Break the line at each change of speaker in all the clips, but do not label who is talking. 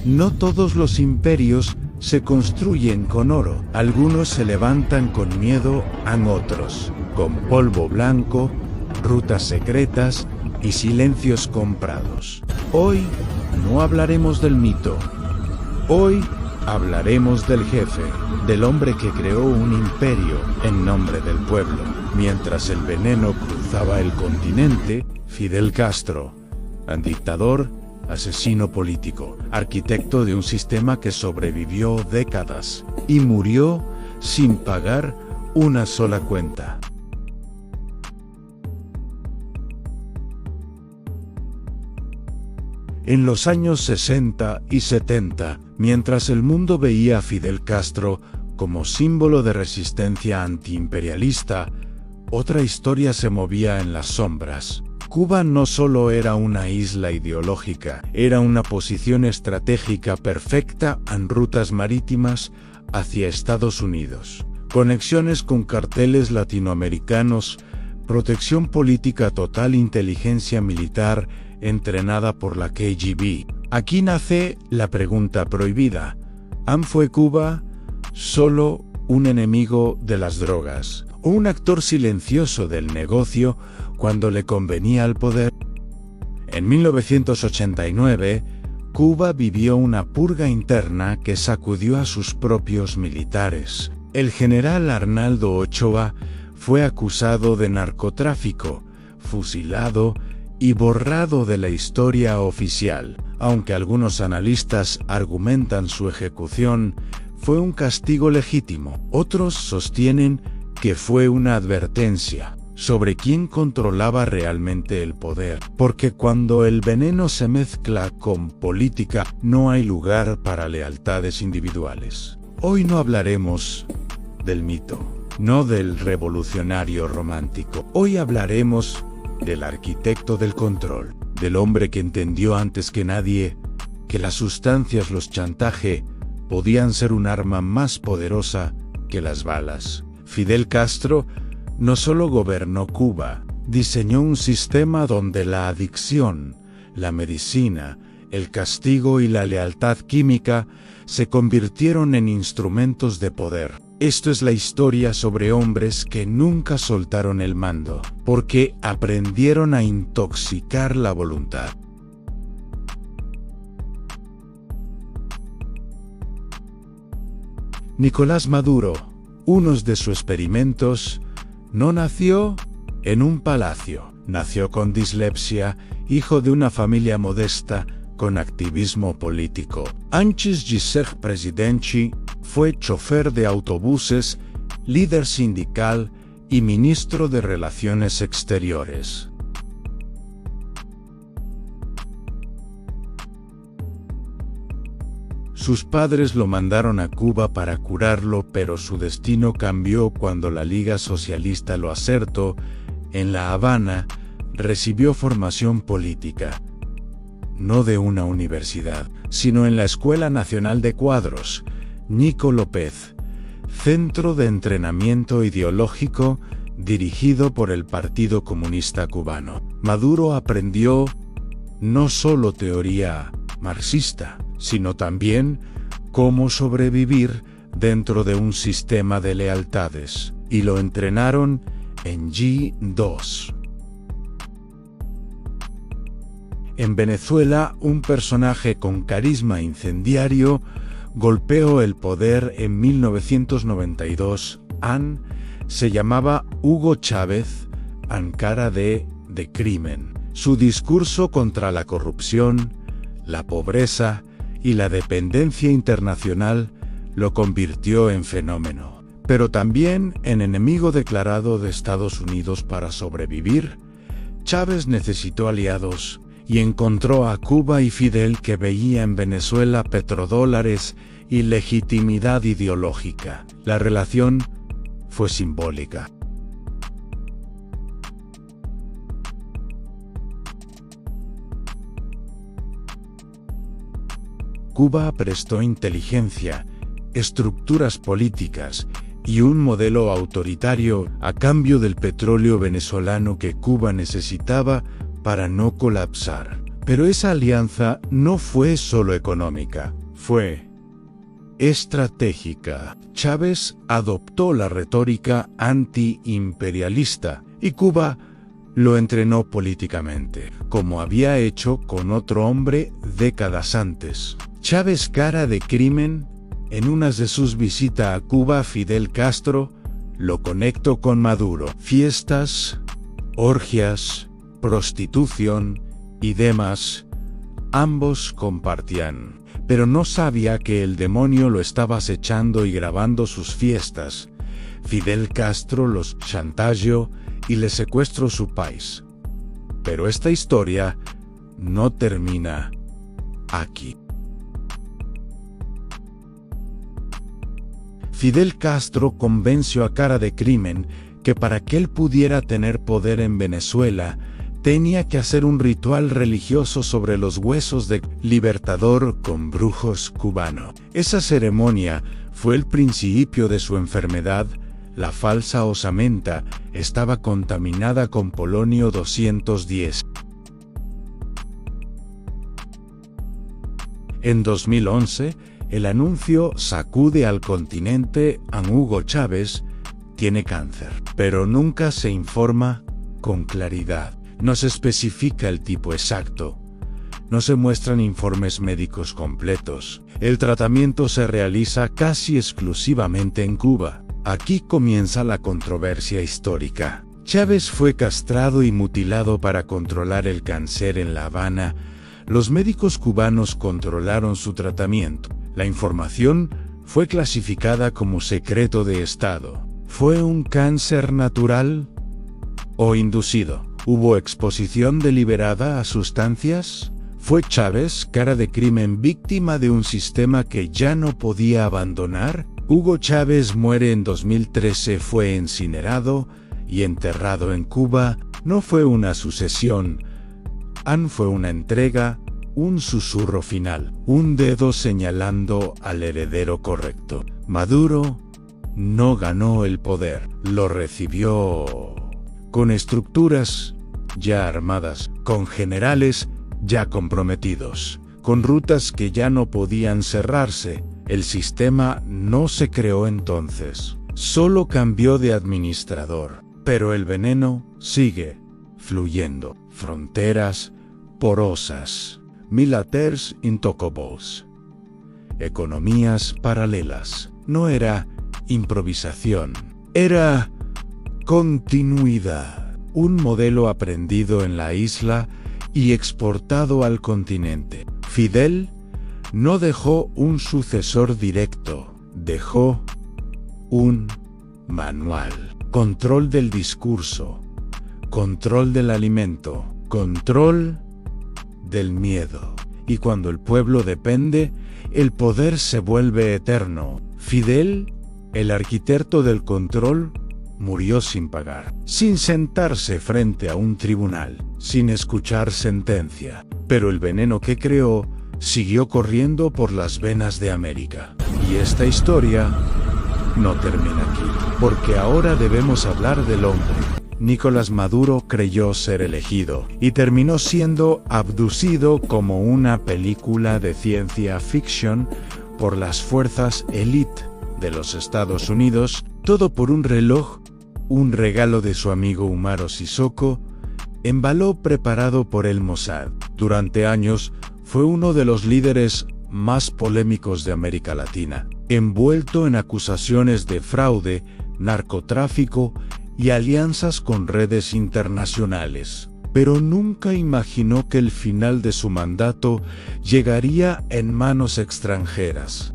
No todos los imperios se construyen con oro. Algunos se levantan con miedo, otros con polvo blanco, rutas secretas y silencios comprados. Hoy no hablaremos del mito. Hoy hablaremos del jefe, del hombre que creó un imperio en nombre del pueblo. Mientras el veneno cruzaba el continente, Fidel Castro, dictador, asesino político, arquitecto de un sistema que sobrevivió décadas y murió sin pagar una sola cuenta. En los años 60 y 70, mientras el mundo veía a Fidel Castro como símbolo de resistencia antiimperialista, otra historia se movía en las sombras. Cuba no solo era una isla ideológica, era una posición estratégica perfecta en rutas marítimas hacia Estados Unidos. Conexiones con carteles latinoamericanos, protección política total, inteligencia militar entrenada por la KGB. Aquí nace la pregunta prohibida. ¿Fue Cuba solo un enemigo de las drogas o un actor silencioso del negocio cuando le convenía al poder? En 1989, Cuba vivió una purga interna que sacudió a sus propios militares. El general Arnaldo Ochoa fue acusado de narcotráfico, fusilado y borrado de la historia oficial. Aunque algunos analistas argumentan su ejecución fue un castigo legítimo, otros sostienen que fue una advertencia sobre quién controlaba realmente el poder, porque cuando el veneno se mezcla con política, no hay lugar para lealtades individuales. Hoy no hablaremos del mito, no del revolucionario romántico. Hoy hablaremos del arquitecto del control, del hombre que entendió antes que nadie que las sustancias, los chantaje, podían ser un arma más poderosa que las balas. Fidel Castro no solo gobernó Cuba, diseñó un sistema donde la adicción, la medicina, el castigo y la lealtad química se convirtieron en instrumentos de poder. Esto es la historia sobre hombres que nunca soltaron el mando, porque aprendieron a intoxicar la voluntad. Nicolás Maduro, uno de sus experimentos, no nació en un palacio, nació con dislexia, hijo de una familia modesta, con activismo político. Antes de ser presidente, fue chofer de autobuses, líder sindical y ministro de Relaciones Exteriores. Sus padres lo mandaron a Cuba para curarlo, pero su destino cambió cuando la Liga Socialista lo acertó. En La Habana, recibió formación política, no de una universidad, sino en la Escuela Nacional de Cuadros, Nico López, centro de entrenamiento ideológico dirigido por el Partido Comunista Cubano. Maduro aprendió no solo teoría marxista, sino también cómo sobrevivir dentro de un sistema de lealtades, y lo entrenaron en G2. En Venezuela, un personaje con carisma incendiario golpeó el poder en 1992. Se llamaba Hugo Chávez, cara de crimen. Su discurso contra la corrupción, la pobreza y la dependencia internacional lo convirtió en fenómeno, pero también en enemigo declarado de Estados Unidos. Para sobrevivir, Chávez necesitó aliados y encontró a Cuba y Fidel, que veía en Venezuela petrodólares y legitimidad ideológica. La relación fue simbólica. Cuba prestó inteligencia, estructuras políticas y un modelo autoritario a cambio del petróleo venezolano que Cuba necesitaba para no colapsar. Pero esa alianza no fue solo económica, fue estratégica. Chávez adoptó la retórica antiimperialista y Cuba lo entrenó políticamente, como había hecho con otro hombre décadas antes. Chávez, cara de crimen, en una de sus visitas a Cuba, Fidel Castro lo conectó con Maduro. Fiestas, orgias, prostitución y demás, ambos compartían. Pero no sabía que el demonio lo estaba acechando y grabando sus fiestas. Fidel Castro los chantajeó y le secuestró su país. Pero esta historia no termina aquí. Fidel Castro convenció a cara de crimen que para que él pudiera tener poder en Venezuela, tenía que hacer un ritual religioso sobre los huesos del Libertador con brujos cubano. Esa ceremonia fue el principio de su enfermedad. La falsa osamenta estaba contaminada con polonio 210. En 2011, el anuncio sacude al continente a Hugo Chávez tiene cáncer, pero nunca se informa con claridad. No se especifica el tipo exacto. No se muestran informes médicos completos. El tratamiento se realiza casi exclusivamente en Cuba. Aquí comienza la controversia histórica. Chávez fue castrado y mutilado para controlar el cáncer en La Habana. Los médicos cubanos controlaron su tratamiento. La información fue clasificada como secreto de Estado. ¿Fue un cáncer natural o inducido? ¿Hubo exposición deliberada a sustancias? ¿Fue Chávez, cara de crimen, víctima de un sistema que ya no podía abandonar? Hugo Chávez muere en 2013, fue incinerado y enterrado en Cuba. No fue una sucesión, fue una entrega, un susurro final, un dedo señalando al heredero correcto. Maduro no ganó el poder, lo recibió con estructuras ya armadas, con generales ya comprometidos, con rutas que ya no podían cerrarse. El sistema no se creó entonces, solo cambió de administrador, pero el veneno sigue fluyendo. Fronteras porosas, militares intocables, economías paralelas. No era improvisación, era continuidad, un modelo aprendido en la isla y exportado al continente. Fidel no dejó un sucesor directo, dejó un manual. Control del discurso, control del alimento, control del miedo. Y cuando el pueblo depende, el poder se vuelve eterno. Fidel, el arquitecto del control, murió sin pagar, sin sentarse frente a un tribunal, sin escuchar sentencia. Pero el veneno que creó siguió corriendo por las venas de América. Y esta historia no termina aquí, porque ahora debemos hablar del hombre. Nicolás Maduro creyó ser elegido y terminó siendo abducido como una película de ciencia ficción por las fuerzas élite de los Estados Unidos, todo por un reloj, un regalo de su amigo Umaro Sissoko, embaló preparado por el Mossad. Durante años fue uno de los líderes más polémicos de América Latina, envuelto en acusaciones de fraude, narcotráfico y alianzas con redes internacionales. Pero nunca imaginó que el final de su mandato llegaría en manos extranjeras.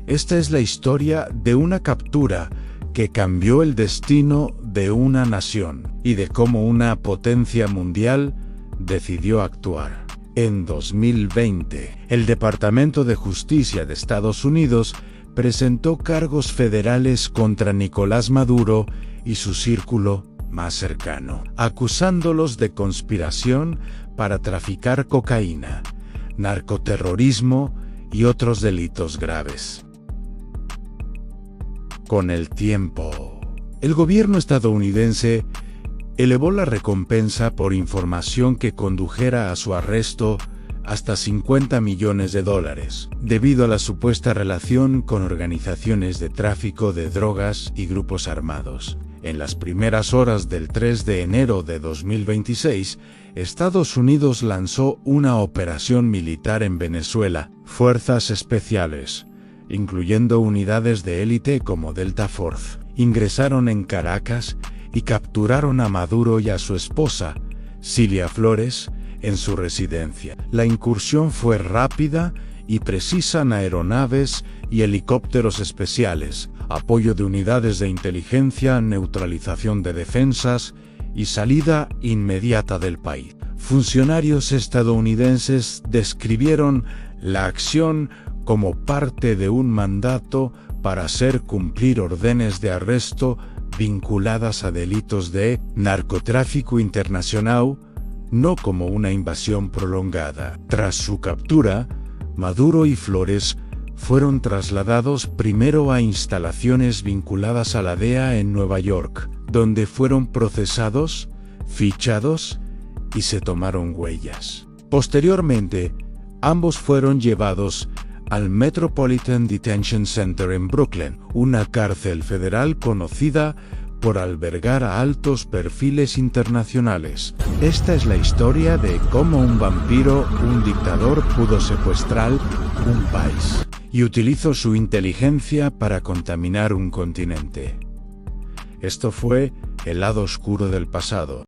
Esta es la historia de una captura que cambió el destino de una nación y de cómo una potencia mundial decidió actuar. En 2020, el Departamento de Justicia de Estados Unidos presentó cargos federales contra Nicolás Maduro y su círculo más cercano, acusándolos de conspiración para traficar cocaína, narcoterrorismo y otros delitos graves. Con el tiempo, el gobierno estadounidense elevó la recompensa por información que condujera a su arresto hasta $50 millones, debido a la supuesta relación con organizaciones de tráfico de drogas y grupos armados. En las primeras horas del 3 de enero de 2026, Estados Unidos lanzó una operación militar en Venezuela, fuerzas especiales, incluyendo unidades de élite como Delta Force, ingresaron en Caracas y capturaron a Maduro y a su esposa, Cilia Flores, en su residencia. La incursión fue rápida y precisan aeronaves y helicópteros especiales, apoyo de unidades de inteligencia, neutralización de defensas y salida inmediata del país. Funcionarios estadounidenses describieron la acción como parte de un mandato para hacer cumplir órdenes de arresto vinculadas a delitos de narcotráfico internacional, no como una invasión prolongada. Tras su captura, Maduro y Flores fueron trasladados primero a instalaciones vinculadas a la DEA en Nueva York, donde fueron procesados, fichados y se tomaron huellas. Posteriormente, ambos fueron llevados al Metropolitan Detention Center en Brooklyn, una cárcel federal conocida por albergar a altos perfiles internacionales. Esta es la historia de cómo un vampiro, un dictador, pudo secuestrar un país y utilizó su inteligencia para contaminar un continente. Esto fue el lado oscuro del pasado.